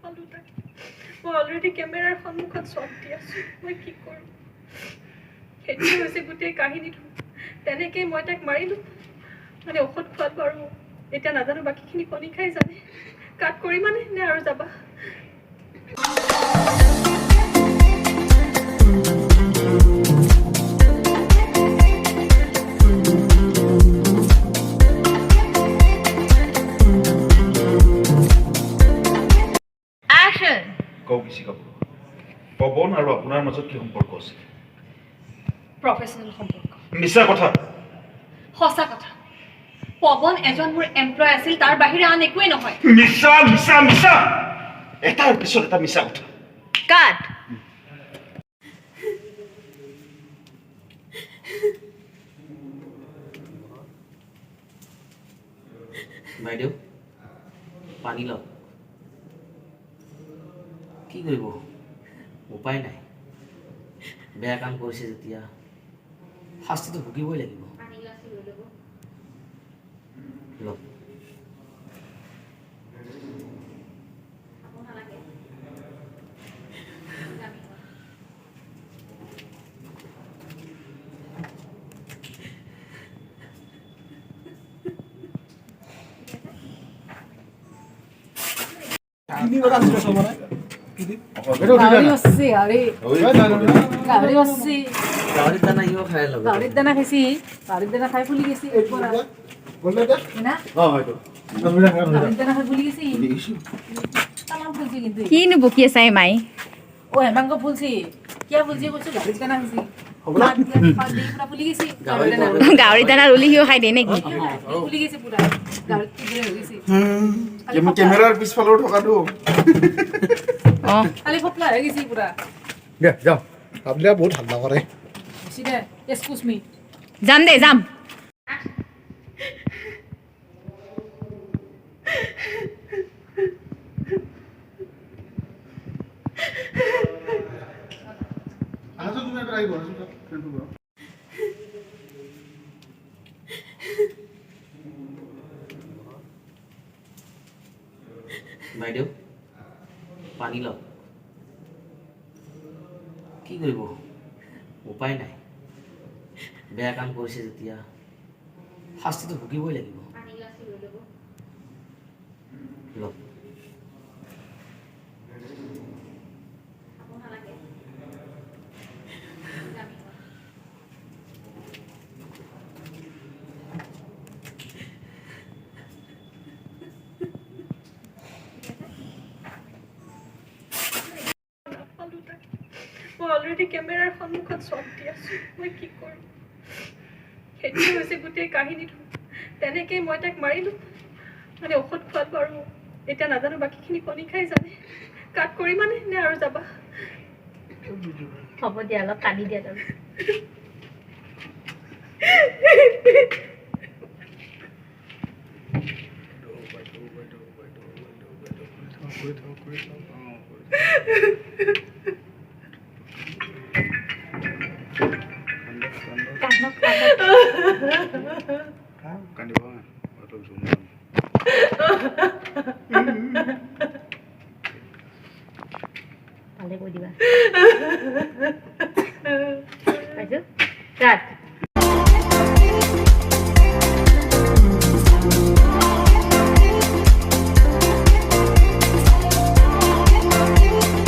নাপালোঁ তাক মই অলৰেডি কেমেৰাৰ সন্মুখত চব দি আছোঁ মই কি কৰোঁ সেইটোৱে হৈছে গোটেই কাহিনীটো তেনেকেই মই তাক মাৰিলোঁ মানে ঔষধ খোৱালোঁ আৰু এতিয়া নাজানো বাকীখিনি কণী খাই জানে কাট কৰি মানে নে আৰু যাবা পৱন আৰু আপোনাৰ মাজত কি সম্পৰ্ক আছে প্ৰফেচনেল সম্পৰ্ক মিছা কথা সঁচা কথা পৱন এজন মোৰ এমপ্লয় আছিল তাৰ বাহিৰে আন একোৱে নহয় মিছা মিছা মিছা এটাৰ পিছত এটা মিছা কথা কাট বাইদেউ পানী লওক কি কৰিব উপায় নাই বেয়া কাম কৰিছে যেতিয়া শাস্তিটো ভুগিবই লাগিব লওক গাহৰিৰ দানা ইও খাই ল'ব গাহৰিৰ দানা খাইছি গাহৰিৰ দানা খাই ফুলি গেছি কিনো বকি আছে মাই ও হেমাংগ ফুলছি কিয় ফুলছি কৈছো গাহৰিৰ দানা খাইছি গাহৰি দানা ৰুলি সিও খাই দিয়ে নেকি ফুলি গেছি পুৰা কেমেৰাৰ পিছফালৰ থকাটো খালি ফটলা হৈ গেছি পুৰা দে যাওঁ আপনারা বহুত ঠান্ডা করে বেছি দে এক্সকিউজ মি যাম দে যাম বাইদেউ পানী লওক কি কৰিব উপায় নাই বেয়া কাম কৰিছে যেতিয়া শাস্তিটো ভুগিবই লাগিব লওক মই অলৰেডি কেমেৰাৰ সন্মুখত চব দি আছোঁ মই কি কৰোঁ সেইটোৱে হৈছে গোটেই কাহিনীটো তেনেকেই মই তাক মাৰিলোঁ মানে ঔষধ খোৱালোঁ আৰু এতিয়া নাজানো বাকীখিনি কণী খাই জানে কাট কৰি মানে নে আৰু যাবা হ'ব দিয়া অলপ কান্দি দিয়া তুমি ভালে কৈ দিবা পাইছো ৰাত